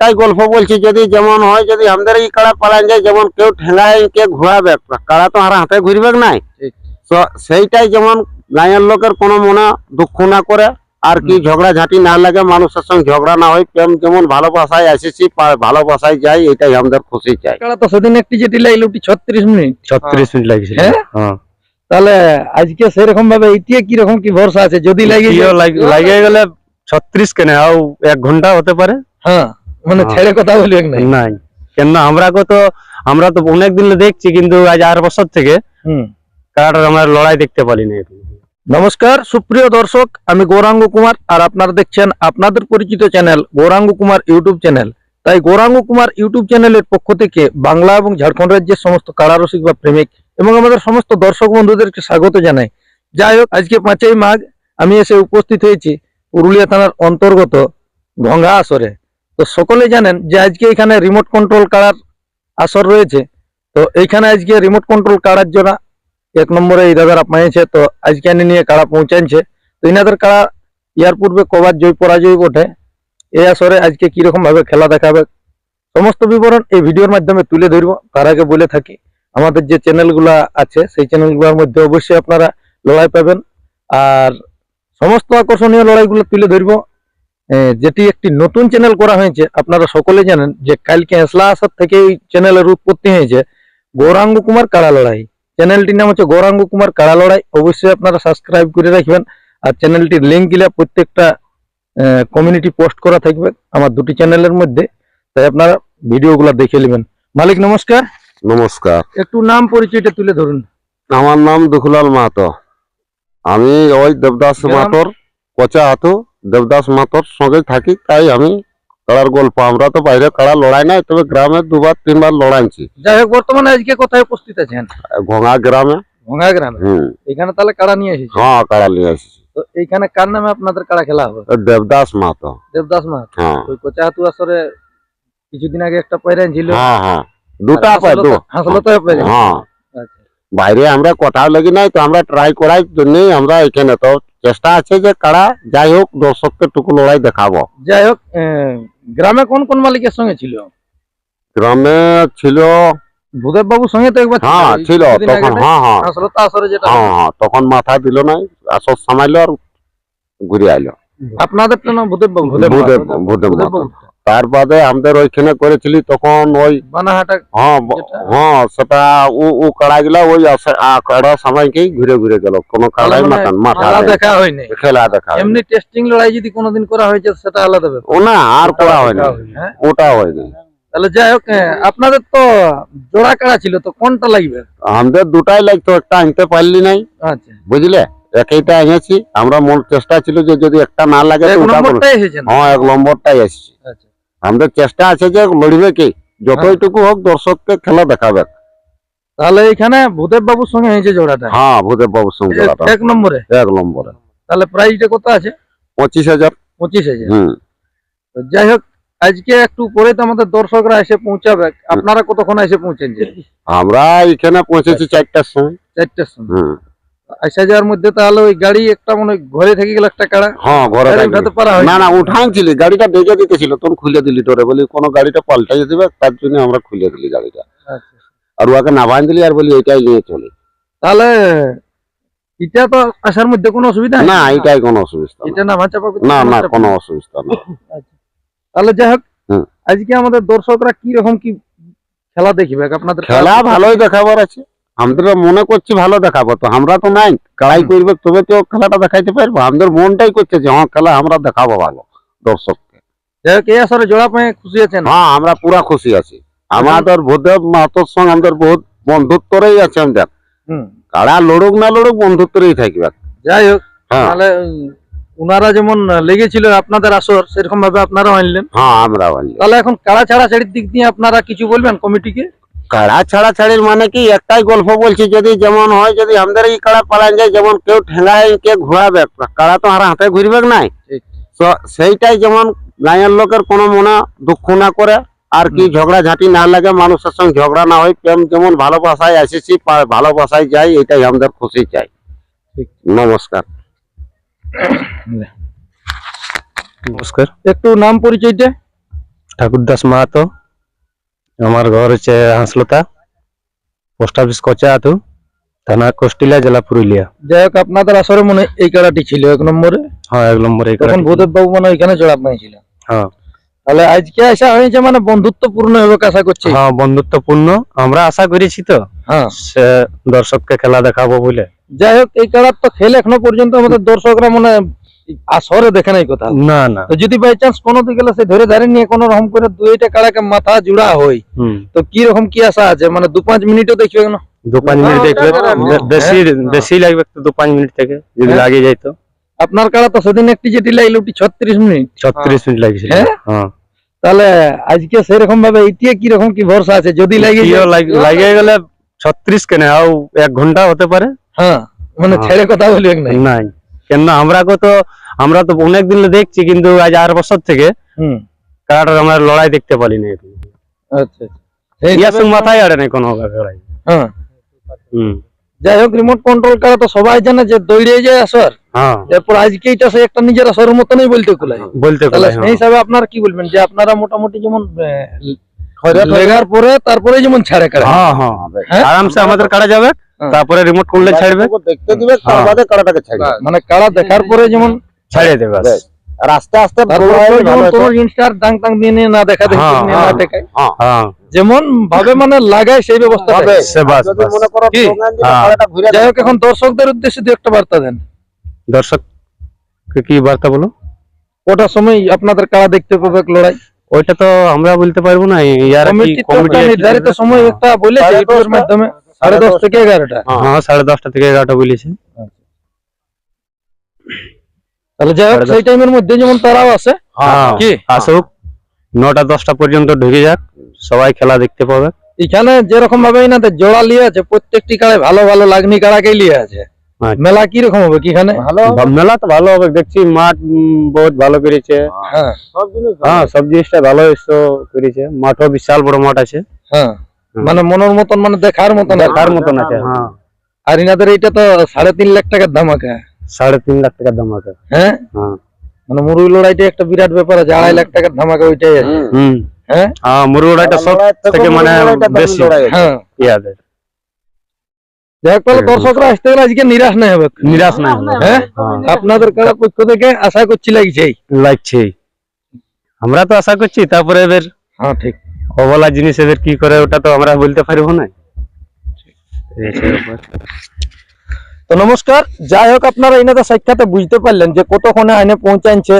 একটাই গল্প বলছি, যদি যেমন হয়, যদি আমাদের এই কাড়া পালান যায়, যেমন কেউ ঠেঙ্গায় কে ঘোরাবে, কাড়া তো আর হাতে ঘুরবে নাই। তো সেইটাই যেমন গাঁয়ের লোকের কোনো মনে দুঃখ না করে, আর কি ঝগড়া ঝাঁটি না লাগে, মানুষের সঙ্গে ঝগড়া না হয়, প্রেম যেমন ভালোবাসায় আসেছি ভালোবাসায় যাই, এটাই আমাদের খুশি চাই। কাড়া তো সেদিন একটি যেটি লাগলো 36 মিনিট 36 মিনিট লাগছিল। হ্যাঁ, তাহলে আজকে সেরকম ভাবে এইটা কি রকম কি ভরসা আছে যদি লাগে লাগে গেলে 36 কেন আও 1 ঘন্টা হতে পারে। হ্যাঁ, মানে ছেড়ে কথা বলবে নাই কেন আমরা তো অনেক দিন দেখছি, কিন্তু আজ 8 বছর থেকে কাড়াটার আমরা লড়াই দেখতে পারি না। নমস্কার সুপ্রিয় দর্শক, আমি গৌরাঙ্গ কুমার, আর আপনারা দেখছেন আপনাদের পরিচিত channel Gauranga Kumar YouTube channel. তাই গৌরাঙ্গ কুমার ইউটিউব চ্যানেলের পক্ষ থেকে বাংলা এবং ঝাড়খণ্ড রাজ্যের সমস্ত কাড়া রসিক বা প্রেমিক এবং আমাদের সমস্ত দর্শক বন্ধুদেরকে স্বাগত জানাই। যাই হোক, আজকে 5ই মাঘ আমি এসে উপস্থিত হয়েছি পুরুলিয়া থানার অন্তর্গত ভঙ্গা আসরে। তো সকলে জানেন যে আজকে এখানে রিমোট কন্ট্রোল কাড়ার আসর রয়েছে। তো এইখানে আজকে রিমোট কন্ট্রোল কাড়ার জন্য 1 নম্বরে এই দাদারা পাইছে, তো আজকে নিয়ে কাড়া পৌঁছাচ্ছে। তো ইনাদের কাড়া ইয়ার পূর্বে কবার জয় পরাজয় বটে, এই আসরে আজকে কিরকম ভাবে খেলা দেখাবে সমস্ত বিবরণ এই ভিডিওর মাধ্যমে তুলে ধরব। তার আগে বলে থাকি, আমাদের যে চ্যানেলগুলা আছে সেই চ্যানেলগুলোর মধ্যে অবশ্যই আপনারা লড়াই পাবেন, আর সমস্ত আকর্ষণীয় লড়াইগুলো তুলে ধরব। যেটি একটি নতুন চ্যানেল করা হয়েছে, আপনারা সকলে জানেন যে কালকে হেসলা আসর থেকে এই চ্যানেলের উৎপত্তি হয়েছে গৌরাঙ্গ কুমার কাড়া লড়াই। চ্যানেলটির নাম হচ্ছে গৌরাঙ্গ কুমার কাড়া লড়াই। অবশ্যই আপনারা সাবস্ক্রাইব করে রাখবেন, আর চ্যানেলটির লিঙ্ক গিলা প্রত্যেকটা কমিউনিটি পোস্ট করা থাকবে আমার দুটি চ্যানেলের মধ্যে, তাই আপনারা ভিডিওগুলো দেখে নেবেন। মালিক নমস্কার। নমস্কার। একটু নাম পরিচয়টা তুলে ধরুন। আমার নাম দুখলাল মাহাতো, আমি ওই দেবদাস মাহাতোর কচা হাতু দেবদাস মাহাতোর সঙ্গে থাকি। তাই আমি কাড়ার গল্প, আমরা তো বাইরে কাড়া লড়াই নাই, তবে গ্রামে 2বার 3বার লড়াইছি। যাই হোক, বর্তমানে আজকে কোথায় উপস্থিত আছেন? ভঙ্গা গ্রামে। ভঙ্গা গ্রামে। এখানে তাহলে কাড়া নিয়ে এসেছি? হ্যাঁ, কাড়া নিয়ে এসেছি। তো এইখানে কার নামে আপনাদের কাড়া খেলা হবে? দেবদাস মাহাতো। দেবদাস মাহাতো। হ্যাঁ। ওই কচা হাতু আসরে কিছুদিন আগে একটা পয়রান ছিল। হ্যাঁ হ্যাঁ, দুটা পাই তো। হাসলতা পয়রান। হ্যাঁ, আচ্ছা। বাইরে আমরা কোথাও লাগি নাই, তো আমরা ট্রাই করার জন্যই আমরা এখানে, তো চেষ্টা আছে যে কাড়া যাই হোক দর্শককে টুকু লড়াই দেখাবো। যাই হোক, গ্রামে কোন কোন মালিকের সঙ্গে ছিল? গ্রামে ছিল ভূদেব বাবুর সঙ্গে তো একবার হ্যাঁ ছিল তখন। হ্যাঁ হ্যাঁ হাসলতা আসরে যেটা। হ্যাঁ হ্যাঁ, তখন মাথা দিল নাই, আসর সামাইলো আর ঘুরে আইলো। আপনাদের তো নাম ভূদেব বাবু? ভূদেব মাহাতো। তার বাদে আমাদের ওইখানে করেছিলি তখন ওই বানাহাটা। হ্যাঁ হ্যাঁ, সেটা ও কাড়া গেলা ওই কাড়া সময়কেই ঘুরে ঘুরে গেল, কোনো কাড়াই মাথা দেখা হয়নি, খেলা দেখা। এমনি টেস্টিং লড়াই যদি কোনোদিন করা হয়েছে সেটা আলাদা ব্যাপার। ও না, আর করা হয়নি, ওটা হয়নি। তাহলে যাই হোক, আপনাদের তো জোড়া কাড়া ছিল, তো কোনটা লাগবে? আমাদের দুটাই লাগতো, একটা আনতে পারলি নাই। আচ্ছা, বুঝলে, একইটা এনেছি আমরা। মন চেষ্টা ছিল যে যদি একটা না লাগে তো ওটা হ্যাঁ 1 নম্বরটাই এসেছি। আচ্ছা, আমাদের চেষ্টা আছে যে লড়বে কি, যতটুকু হোক দর্শককে খেলা দেখাবে। তাহলে এখানে ভূদেব বাবুর সঙ্গে হয়েছে জোড়াটা? হ্যাঁ, ভূদেব বাবুর সঙ্গে জোড়াটা 1 নম্বরে। 1 নম্বরে। তাহলে প্রাইসটা কত আছে? 25,000। 25,000। যাই হোক, আজকে একটু পরে তো আমাদের দর্শকরা এসে পৌঁছাবে, আপনারা কতক্ষণ এসে পৌঁছেছেন? আমরা এখানে পৌঁছেছি 4টার সময়। 4টার সময়। আসা যাওয়ার মধ্যে তাহলে ওই গাড়ি একটা মনে ঘরে থেকে গেল একটা কাড়া। হ্যাঁ, ঘরে উঠাতে পারা হয় না? উঠাইছিলি, গাড়িটা ডেকে দিতেছিল, তখন খুলে দিলি তোরে বলি কোনো গাড়িটা পাল্টাই দিবে, তার জন্য আমরা খুলে দিলি গাড়িটা। আচ্ছা, আর ওকে নাবান দিলি আর বলি এটাই নিয়ে চলি। তাহলে এটা তো আসার মধ্যে কোনো অসুবিধা না? এটাই কোনো অসুবিধা এটা না চাপা না, না কোনো অসুবিধা না। তাহলে যাই হোক, আজকে আমাদের দর্শকরা কি রকম কি খেলা দেখবে? আপনাদের খেলা ভালোই দেখাবার আছে, আমাদের মনে করছি ভালো দেখাবো, তো আমরা তো নাই কাড়াই করবে তবে তো খেলাটা দেখাইতে পারবো। আমাদের মনটাই করছে যে হ্যাঁ খেলা আমরা দেখাবো ভালো দর্শককে। যাই হোক, এই আসরে জোড়া পেয়ে খুশি আছেন? হ্যাঁ, আমরা পুরা খুশি আছি। আমাদের ভূদেব মাহাতোর সঙ্গে আমাদের বহুত বন্ধুত্বই আছে। আমাদের কাড়া লড়ুক না লড়ুক বন্ধুত্বই থাকবে। যাই হোক, তাহলে উনারা যেমন লেগেছিল আপনাদের আসর, সেরকম ভাবে আপনারা আনলেন। হ্যাঁ, আমরা আনলাম। তাহলে এখন কাড়া ছাড়াছাড়ির দিক দিয়ে আপনারা কিছু বলবেন কমিটিকে? কাড়া ছাড়াছাড়ির মানে কি, একটাই গল্প বলছি, যদি যেমন হয়, যদি আমাদের এই কাড়া পালান যায়, যেমন কেউ ঠেঙ্গায় কে ঘোরাবে, কাড়া তো আর হাতে ঘুরবে নাই। তো সেইটাই যেমন গাঁয়ের লোকের কোনো মনে দুঃখ না করে, আর কি ঝগড়া ঝাঁটি না লাগে, মানুষের সঙ্গে ঝগড়া না হয়, প্রেম যেমন ভালোবাসায় আসেছি ভালোবাসায় যাই, এটাই আমাদের খুশি চাই। নমস্কার। নমস্কার। একটু নাম পরিচয়টা? ঠাকুরদাস মাহাতো, আমার ঘর হচ্ছে হাঁসলতা, পোস্ট অফিস কচাহাতু, থানা কুষ্টিলা, জেলা পুরুলিয়া। যাই হোক আপনাদের আসরে মনে হয় এই কাড়াটি ছিল 1 নম্বরে, হ্যাঁ 1 নম্বরে এই তখন কাড়াটি। ভূদেব বাবু মানে এখানে জড়াপ নিয়েছিল। হ্যাঁ তাহলে আজকে আসা হয়েছে মানে বন্ধুত্বপূর্ণ হবে আশা করছি। হ্যাঁ বন্ধুত্বপূর্ণ আমরা আশা করেছি তো, হ্যাঁ সে দর্শককে খেলা দেখাবো বলে। যাই হোক এই কাড়ার তো খেলে এখনো পর্যন্ত আমাদের দর্শকরা মানে আসরে দেখে নাই কথা। না না। তো যদি বাই চান্স কোনো দিকে গেলে সে ধরে ধরে নিয়ে কোনো রকম করে 2-টা কাড়াকে মাথা জুড়া হয়, তো কি রকম কি আশা আছে? মানে 2-5 মিনিটও দেখবে না? 2-5 মিনিট দেখবে, বেশি বেশি লাগবে তো 2-5 মিনিট থেকে যদি হ্যাঁ। লাগে যাইতো। আপনার কাড়া তো সেদিন একটি যেটি লাগলো ওটি 36 মিনিট। 36 মিনিট লাগছিল। হ্যাঁ? হ্যাঁ তাহলে আজকে সেরকম ভাবে ইতিয়ে কি রকম কি ভরসা আছে যদি লাগে যায়? কিও লাগে গেলে 36 কেন আও 1 ঘন্টা হতে পারে। হ্যাঁ মানে হ্যাঁ। ছেড়ে কথা বলবে নাই। নাই কেন আমরা তো অনেক দিন দেখছি, কিন্তু আজ 8 বছর থেকে হুম কারাটার আমরা লড়াই দেখতে পারি না। আচ্ছা আচ্ছা। সেই ইয়ার হিসাবে- সঙ্গে মাথায় আড়ে নাই কোনো লড়াই। হ্যাঁ হুম যাই হোক রিমোট কন্ট্রোল করা তো সবাই জানে যে দৌড়ে যায় আসর, হ্যাঁ এরপর আজকে এটা সে একটা নিজের আসরের মতনই বলতে কুলাই। বলতে তাহলে পারে। সেই হিসাবে আপনারা কি বলবেন যে আপনারা মোটামুটি যেমন লেগার পরে তারপরে যেমন ছাড়ে কাড়ে? হ্যাঁ হ্যাঁ হ্যাঁ? আরামসে আমাদের কাড়া যাবে, হ্যাঁ। তারপরে রিমোট করলে ছাড়বে, দেখতে দিবে, তার হ্যাঁ। বাদে কাড়াটাকে ছাড়বে। মানে কাড়া দেখার পরে যেমন ছাড়িয়ে দেবে ব্যাস। আর আস্তে আস্তে তারপরে দৌড়ায় যেমন ভালো কোনো হতো। জিনিসটার ডাং টাং দিয়ে নিয়ে না দেখা দেখি হ্যাঁ, নিয়ে না হ্যাঁ। দেখায়, হ্যাঁ যেমন ভাবে মানে লাগায় সেই ব্যবস্থা হবে। সে বাস যদি বাস। মনে করো কি? ঠোঙান দিলে হ্যাঁ। কাড়াটা ঘুরে যাই হোক যাবে। এখন দর্শকদের উদ্দেশ্যে দু একটা বার্তা দেন। দর্শককে কি বার্তা বলো? কটার সময় আপনাদের কাড়া দেখতে পাবে লড়াই? ওইটা তো আমরা বলতে পারবো না, ইয়ার কি কমিটি তো কমিটি একটা নির্ধারিত সময় একটা বলেছে সাড়ে ইউটিউবের দশটা। মাধ্যমে 10:30 থেকে 11টা। হ্যাঁ 10:30 থেকে 11টা বলেছে। তাহলে যাই হোক 10:30 সেই টাইমের মধ্যে যেমন তারাও আছে হ্যাঁ কি? আসুক, 9টা-10টা পর্যন্ত ঢুকে যাক, সবাই খেলা দেখতে পাবে। এখানে যেরকম ভাবে এনাদের জোড়া লিয়ে আছে প্রত্যেকটি কাড়ে ভালো ভালো লাগনি কাড়াকেই লিয়ে আছে। আচ্ছা। মেলা কি রকম হবে কি এখানে? ভালো মেলা তো ভালো হবে দেখছি, মাঠ বহুত ভালো করেছে। হ্যাঁ সব জিনিস হ্যাঁ সব জিনিসটা ভালো করেছে, মাঠও বিশাল বড় মাঠ আছে, হ্যাঁ মানে মনের মতন মানে দেখার মতন আর কি। দেখার মতন আছে। হ্যাঁ আর ইনাদের এইটা তো 3.5 লাখ টাকার ধামাকা। 3.5 লাখ টাকার দাম আছে। হ্যাঁ হ্যাঁ মানে মুরগি লড়াইটা একটা বিরাট ব্যাপার আছে, 2.5 লাখ টাকার ধামাকা ওইটাই আছে। হুম হ্যাঁ হ্যাঁ মুরুড়াটা সব থেকে মানে বেশি হ্যাঁ ইয়াদের যাই হোক তাহলে দর্শকরা আসতে গেলে আজকে নিরাশ না হবে। নিরাশ নাই হলো। হ্যাঁ হ্যাঁ আপনাদের কারা পক্ষ থেকে আশা করছি লাগছেই। লাগছে, আমরা তো আশা করছি, তারপরে এবার হ্যাঁ ঠিক। অবলা জিনিস এদের কি করে ওটা তো আমরা বলতে পারবো না। এই হচ্ছে ব্যাপার। তো নমস্কার, যাই হোক আপনারা এনাদের সাক্ষাতে বুঝতে পারলেন যে কতক্ষণে আইনে পৌঁছাচ্ছে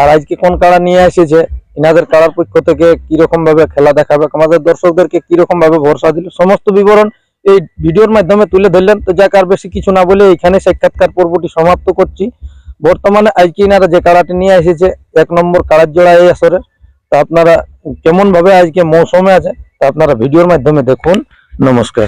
আর আজকে কোন কাড়া নিয়ে এসেছে, এনাদের কাড়ার পক্ষ থেকে কিরকম ভাবে খেলা দেখাবে, আমাদের দর্শকদেরকে কিরকম ভাবে ভরসা দিল, সমস্ত বিবরণ এই ভিডিওর মাধ্যমে তুলে ধরলেন। তো যাক আর বেশি কিছু না বলে এখানে সাক্ষাৎকার পর্বটি সমাপ্ত করছি। বর্তমানে আজকে এনারা যে কাড়াটি নিয়ে এসেছে 1 নম্বর কাড়ার জোড়া এই আসরে, তো আপনারা কেমন ভাবে আজকে মৌসুমে আছে তা আপনারা ভিডিওর মাধ্যমে দেখুন। নমস্কার।